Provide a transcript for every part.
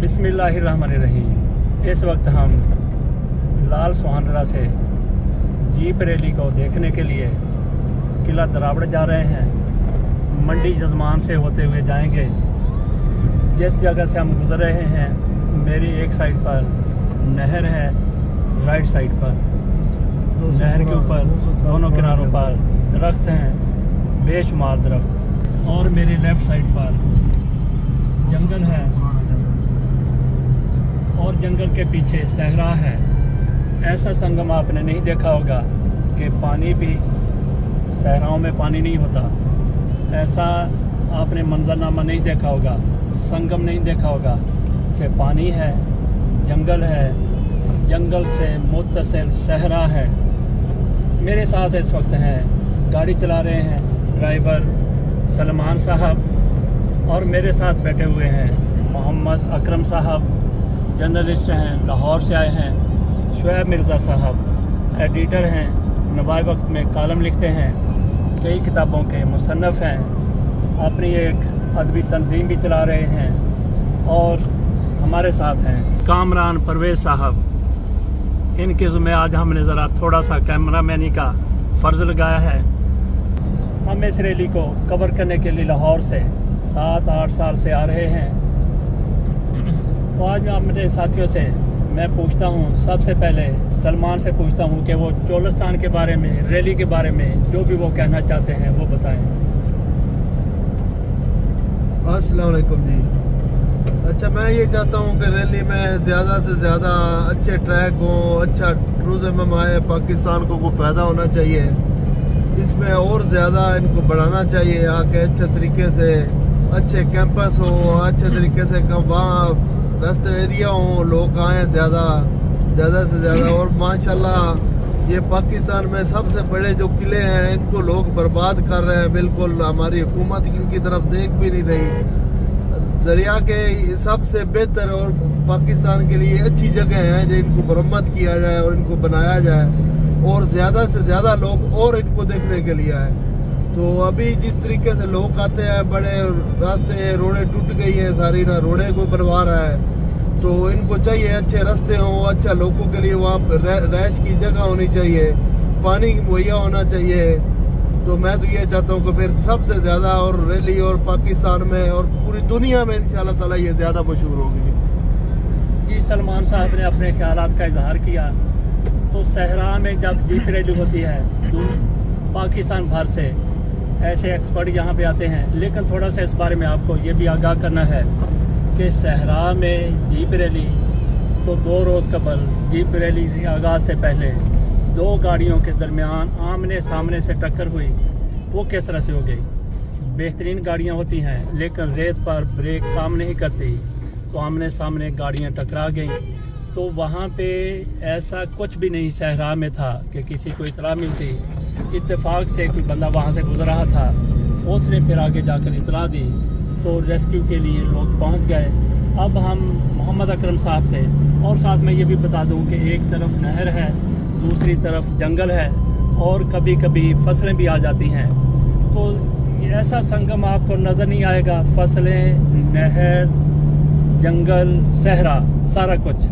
बिस्मिल्लाहिर्रहमानिर्रहीम। इस वक्त हम लाल सुहानरा से जीप रैली को देखने के लिए किला दरावड़ जा रहे हैं। मंडी जजमान से होते हुए जाएंगे। जिस जगह से हम गुजर रहे हैं, मेरी एक साइड पर नहर है, राइट साइड पर नहर के ऊपर दोनों किनारों पर दरख्त हैं, बेशुमार दरख्त, और मेरी लेफ़्ट साइड पर जंगल है और जंगल के पीछे सहरा है। ऐसा संगम आपने नहीं देखा होगा कि पानी भी सहराओं में पानी नहीं होता। ऐसा आपने मंजरनामा नहीं देखा होगा, संगम नहीं देखा होगा कि पानी है, जंगल है, जंगल से मुत्तसिल सहरा है। मेरे साथ इस वक्त हैं, गाड़ी चला रहे हैं ड्राइवर सलमान साहब, और मेरे साथ बैठे हुए हैं मोहम्मद अकरम साहब, जर्नलिस्ट हैं, लाहौर से आए हैं। शुएब मिर्ज़ा साहब एडिटर हैं, नवाए वक्त में कॉलम लिखते हैं, कई किताबों के मुसन्नफ़ हैं, अपनी एक अदबी तंजीम भी चला रहे हैं। और हमारे साथ हैं कामरान परवेज़ साहब। इनके ज़िम्मे आज हमने ज़रा थोड़ा सा कैमरामैनी का फ़र्ज़ लगाया है। हम इस रैली को कवर करने के लिए लाहौर से 7-8 साल से आ रहे हैं। तो आज मैं अपने साथियों से मैं पूछता हूँ, सबसे पहले सलमान से पूछता हूँ कि वो चोलिस्तान के बारे में, रैली के बारे में जो भी वो कहना चाहते हैं वो बताएं। अस्सलाम वालेकुम जी। अच्छा, मैं ये चाहता हूँ कि रैली में ज़्यादा से ज़्यादा अच्छे ट्रैक हों, अच्छा टूरिज़्म आए, पाकिस्तान को फ़ायदा होना चाहिए। इसमें और ज़्यादा इनको बढ़ाना चाहिए, आके अच्छे तरीके से अच्छे कैंपस हो, अच्छे तरीके से वहाँ रेस्ट एरिया हो, लोग आएँ ज़्यादा से ज़्यादा। और माशाल्लाह ये पाकिस्तान में सबसे बड़े जो किले हैं इनको लोग बर्बाद कर रहे हैं, बिल्कुल हमारी हुकूमत इनकी तरफ देख भी नहीं रही। दरिया के सबसे बेहतर और पाकिस्तान के लिए अच्छी जगह हैं जो इनको मरम्मत किया जाए और इनको बनाया जाए, और ज़्यादा से ज़्यादा लोग और इनको देखने के लिए आए। तो अभी जिस तरीके से लोग आते हैं, बड़े रास्ते रोडें टूट गई हैं सारी, ना रोडें को बनवा रहा है। तो इनको चाहिए अच्छे रास्ते हों, अच्छा लोगों के लिए वहाँ रैश की जगह होनी चाहिए, पानी मुहैया होना चाहिए। तो मैं तो ये चाहता हूँ कि फिर सबसे ज़्यादा और रैली और पाकिस्तान में और पूरी दुनिया में इंशाल्लाह ताला ये ज़्यादा मशहूर होगी। जी, सलमान साहब ने अपने ख्यालात का इजहार किया। तो सहरा में जब जीप रैली होती है तो पाकिस्तान भर से ऐसे एक्सपर्ट यहाँ पे आते हैं। लेकिन थोड़ा सा इस बारे में आपको ये भी आगाह करना है कि सहरा में जीप रैली तो 2 रोज़ कबल जीप रैली के आगाज़ से पहले 2 गाड़ियों के दरमियान आमने सामने से टक्कर हुई। वो किस तरह से हो गई? बेहतरीन गाड़ियाँ होती हैं लेकिन रेत पर ब्रेक काम नहीं करती, तो आमने सामने गाड़ियाँ टकरा गईं। तो वहाँ पे ऐसा कुछ भी नहीं सहरा में था कि किसी को इतला मिलती। इत्तेफाक से कोई बंदा वहाँ से गुजर रहा था, उसने फिर आगे जाकर इतला दी, तो रेस्क्यू के लिए लोग पहुँच गए। अब हम मोहम्मद अकरम साहब से, और साथ में ये भी बता दूँ कि एक तरफ नहर है, दूसरी तरफ जंगल है, और कभी कभी फसलें भी आ जाती हैं। तो ऐसा संगम आपको नज़र नहीं आएगा। फसलें, नहर, जंगल, सहरा, सारा कुछ,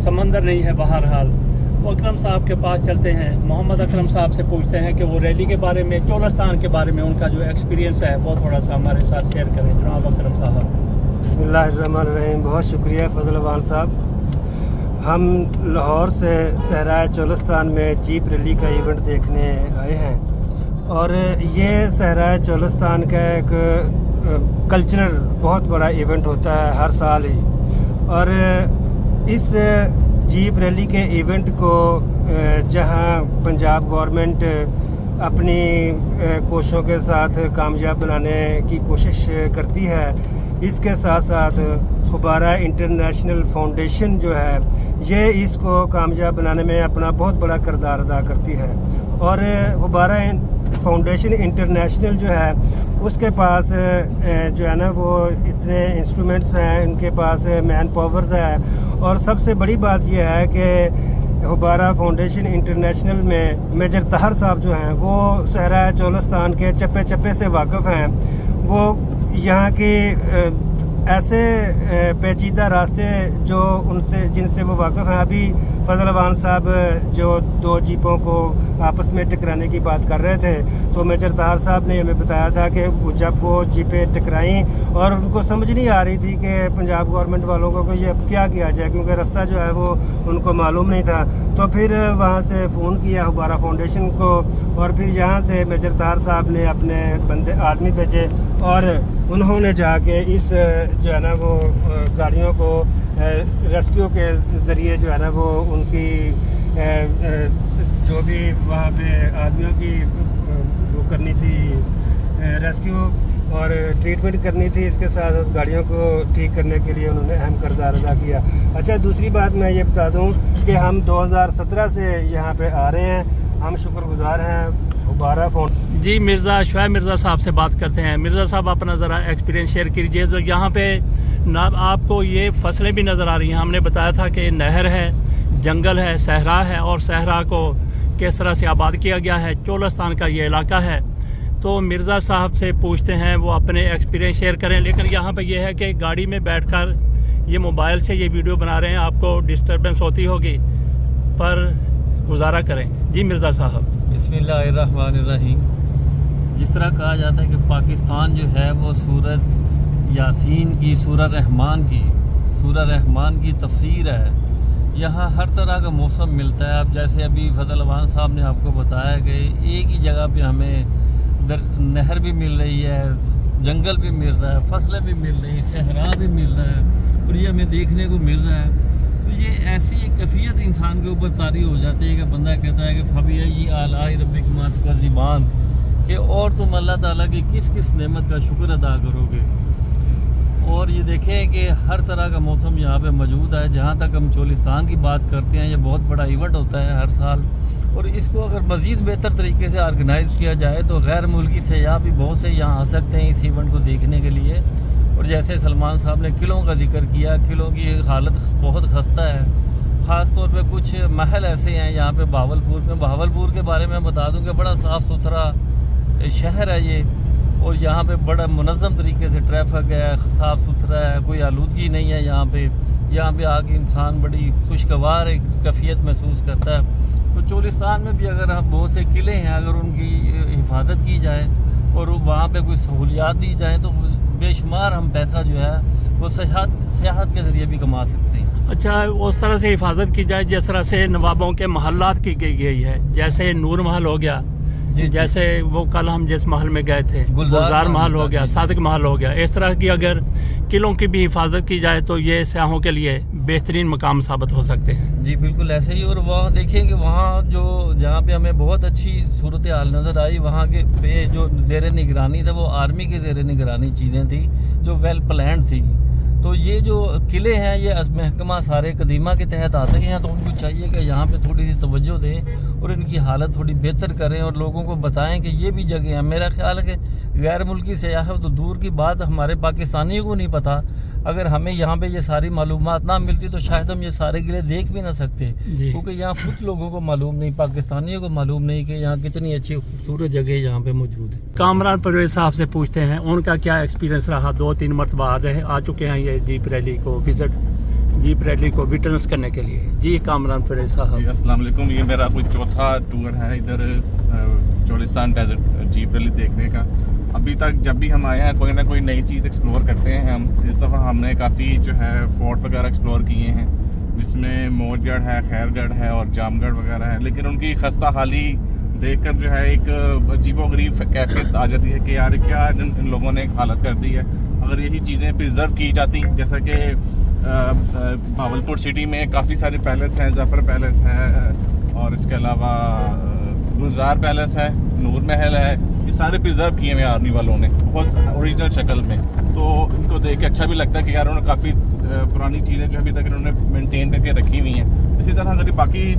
समंदर नहीं है बहरहाल। तो अकरम साहब के पास चलते हैं, मोहम्मद अकरम साहब से पूछते हैं कि वो रैली के बारे में, चोलिस्तान के बारे में उनका जो एक्सपीरियंस है वो थोड़ा सा हमारे साथ शेयर करें। जनाब अकरम साहब। बिस्मिल्लाहिर्रहमानिर्रहीम। बहुत शुक्रिया फजलवान साहब। हम लाहौर से सहराए चोलिस्तान में जीप रैली का इवेंट देखने आए हैं, और ये सहराए चोलिस्तान का एक कल्चरल बहुत बड़ा इवेंट होता है हर साल ही। और इस जीप रैली के इवेंट को जहां पंजाब गवर्नमेंट अपनी कोशिशों के साथ कामयाब बनाने की कोशिश करती है, इसके साथ साथ हुबारा इंटरनेशनल फाउंडेशन जो है ये इसको कामयाब बनाने में अपना बहुत बड़ा किरदार अदा करती है। और हुबारा फाउंडेशन इंटरनेशनल जो है उसके पास जो है ना वो इतने इंस्ट्रूमेंट्स हैं, उनके पास मैन पावर है। और सबसे बड़ी बात यह है कि हुबारा फाउंडेशन इंटरनेशनल में मेजर तहर साहब जो हैं वो सहरा चोलिस्तान के चप्पे चप्पे से वाकिफ़ हैं। वो यहाँ की ऐसे पेचीदा रास्ते जो जिनसे वो वाकिफ़ हैं। अभी फजल अवान साहब जो दो जीपों को आपस में टकराने की बात कर रहे थे, तो मेजर तार साहब ने हमें बताया था कि जब वो जीपें टकराईं और उनको समझ नहीं आ रही थी कि पंजाब गवर्नमेंट वालों को ये अब क्या किया जाए, क्योंकि रास्ता जो है वो उनको मालूम नहीं था। तो फिर वहाँ से फ़ोन किया हुबारा फाउंडेशन को, और फिर यहाँ से मेजर तार साहब ने अपने बंदे आदमी भेजे और उन्होंने जाके इस जो है ना वो गाड़ियों को रेस्क्यू के ज़रिए जो है ना वो उनकी जो भी वहाँ पे आदमियों की वो करनी थी, रेस्क्यू और ट्रीटमेंट करनी थी, इसके साथ साथ गाड़ियों को ठीक करने के लिए उन्होंने अहम किरदार अदा किया। अच्छा, दूसरी बात मैं ये बता दूं कि हम 2017 से यहाँ पे आ रहे हैं, हम शुक्रगुजार हैं हुबारा फाउंडेशन। जी, मिर्ज़ा शुएब मिर्ज़ा साहब से बात करते हैं। मिर्ज़ा साहब अपना ज़रा एक्सपीरियंस शेयर कीजिए। तो यहाँ पे ना आपको ये फसलें भी नज़र आ रही हैं, हमने बताया था कि नहर है, जंगल है, सहरा है, और सहरा को किस तरह से आबाद किया गया है, चोलिस्तान का ये इलाका है। तो मिर्ज़ा साहब से पूछते हैं, वो अपने एक्सपीरियंस शेयर करें। लेकिन यहाँ पे ये है कि गाड़ी में बैठकर ये मोबाइल से ये वीडियो बना रहे हैं, आपको डिस्टर्बेंस होती होगी, पर गुजारा करें। जी मिर्ज़ा साहब। बिस्मिल्लाहिर्रहमानिर्रहीम। जिस तरह कहा जाता है कि पाकिस्तान जो है वो सूरत यासीन की, सूरह रहमान की तफसीर है। यहाँ हर तरह का मौसम मिलता है। अब जैसे अभी फजल अवान साहब ने आपको बताया कि एक ही जगह पे हमें नहर भी मिल रही है, जंगल भी मिल रहा है, फसलें भी मिल रही हैं, सहरा भी मिल रहा है, और ये हमें देखने को मिल रहा है। तो ये ऐसी एक कैफियत इंसान के ऊपर तारी हो जाती है कि बंदा कहता है कि फबी आलाई रब्बिकुमा तुकज़्ज़िबान, कि और तुम अल्लाह ताला की किस किस नेमत का शुक्र अदा करोगे। और ये देखें कि हर तरह का मौसम यहाँ पे मौजूद है। जहाँ तक हम चोलिस्तान की बात करते हैं, ये बहुत बड़ा इवेंट होता है हर साल, और इसको अगर मज़ीद बेहतर तरीके से ऑर्गेनाइज़ किया जाए तो गैर मुल्की सयाह भी बहुत से यहाँ आ सकते हैं इस इवेंट को देखने के लिए। और जैसे सलमान साहब ने किलों का जिक्र किया, किलों की हालत बहुत खस्ता है। ख़ास तौर पे कुछ महल ऐसे हैं यहाँ पे बहावलपुर में। बहावलपुर के बारे में बता दूँ कि बड़ा साफ़ सुथरा शहर है ये, और यहाँ पे बड़ा मुनज़्ज़म तरीके से ट्रैफिक है, साफ़ सुथरा है, कोई आलूदगी नहीं है यहाँ पे आके इंसान बड़ी खुशगवार एक कैफियत महसूस करता है। तो चोलिस्तान में भी अगर हम बहुत से किले हैं, अगर उनकी हिफाजत की जाए और वहाँ पे कोई सहूलियात दी जाए तो बेशुमार हम पैसा जो है वो सियाहत के ज़रिए भी कमा सकते हैं। अच्छा, उस तरह से हिफाजत की जाए जिस तरह से नवाबों के महल्लात की गई है, जैसे नूर महल हो गया, जैसे वो कल हम जिस महल में गए थे, गुलजार महल हो गया, सादिक महल हो गया, इस तरह की अगर किलों की भी हिफाजत की जाए तो ये सयाहों के लिए बेहतरीन मकाम साबित हो सकते हैं। जी बिल्कुल ऐसे ही। और वहाँ देखें कि वहाँ जो जहाँ पे हमें बहुत अच्छी सूरत हाल नज़र आई, वहाँ के पे जो ज़ेर निगरानी था वो आर्मी के ज़ेर निगरानी चीज़ें थी जो वेल प्लान्ड थी। तो ये जो किले हैं ये महकमा सारे कदीमा के तहत आते हैं, तो उनको चाहिए कि यहाँ पे थोड़ी सी तवज्जो दें और इनकी हालत थोड़ी बेहतर करें और लोगों को बताएं कि ये भी जगह है। मेरा ख्याल है कि गैर मुल्की सयाहत तो दूर की बात, हमारे पाकिस्तानियों को नहीं पता। अगर हमें यहाँ पे ये सारी मालूमात ना मिलती तो शायद हम ये सारे किले देख भी ना सकते, क्योंकि यहाँ खुद लोगों को मालूम नहीं, पाकिस्तानियों को मालूम नहीं कि यहाँ कितनी अच्छी खूबसूरत जगह यहाँ पे मौजूद है। कामरान परवेज साहब से पूछते हैं उनका क्या एक्सपीरियंस रहा। 2-3 मरतबा आ चुके हैं ये जीप रैली को विटनेस करने के लिए। जी कामरान परवेज साहब। अस्सलाम वालेकुम। ये मेरा कोई चौथा टूर है इधर चोलिस्तान डेजर्ट जीप रैली देखने का। अभी तक जब भी हम आए हैं कोई ना कोई नई चीज़ एक्सप्लोर करते हैं हम। इस दफ़ा हमने काफ़ी जो है फोर्ट वगैरह एक्सप्लोर किए हैं, जिसमें मौजगढ़ है, खैरगढ़ है और जामगढ़ वगैरह है। लेकिन उनकी खस्ता हाली देखकर जो है एक अजीबोगरीब कैफियत आ जाती है कि यार क्या इन लोगों ने हालत कर दी है। अगर यही चीज़ें प्रिजर्व की जाती, जैसा कि भावलपुर सिटी में काफ़ी सारे पैलेस हैं, जफ़र पैलेस है और इसके अलावा गुलजार पैलेस है, नूर महल है, ये सारे प्रिजर्व किए हुए आर्मी वालों ने बहुत ओरिजिनल शक्ल में। तो इनको देख के अच्छा भी लगता है कि यार उन्होंने काफ़ी पुरानी चीज़ें जो अभी तक इन्होंने मेंटेन करके रखी हुई हैं। इसी तरह अगर बाकी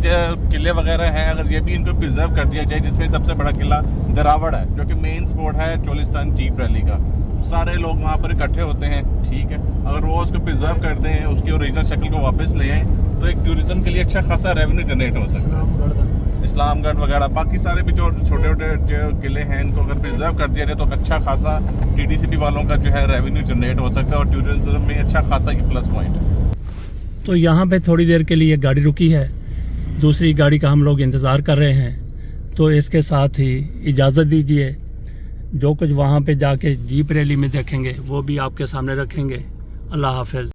किले वगैरह हैं, अगर ये भी इनको प्रिजर्व कर दिया जाए, जिसमें सबसे बड़ा किला दरावड़ है जो कि मेन स्पॉट है चोलिस्तान जीप रैली का, सारे लोग वहाँ पर इकट्ठे होते हैं, ठीक है। अगर वो उसको प्रिजर्व कर दें, उसकी ओरिजिनल शक्ल को वापस ले आएँ तो एक टूरिज्म के लिए अच्छा खासा रेवेन्यू जनरेट हो सकता है। اسلام گڑھ وغیرہ باقی سارے بھی جو چھوٹے چھوٹے جو قلعے ہیں ان کو اگر پرزرو کر دیا جائے تو اچھا خاصا TTCP والوں کا جو ہے ریونیو جنریٹ ہو سکتا ہے اور ٹورزم میں اچھا خاصا یہ پلس پوائنٹ ہے. تو یہاں پہ تھوڑی دیر کے لیے گاڑی رکی ہے, دوسری گاڑی کا ہم لوگ انتظار کر رہے ہیں. تو اس کے ساتھ ہی اجازت دیجیے, جو کچھ وہاں پہ جا کے جیپ ریلی میں دیکھیں گے وہ بھی آپ کے سامنے رکھیں گے. اللہ حافظ.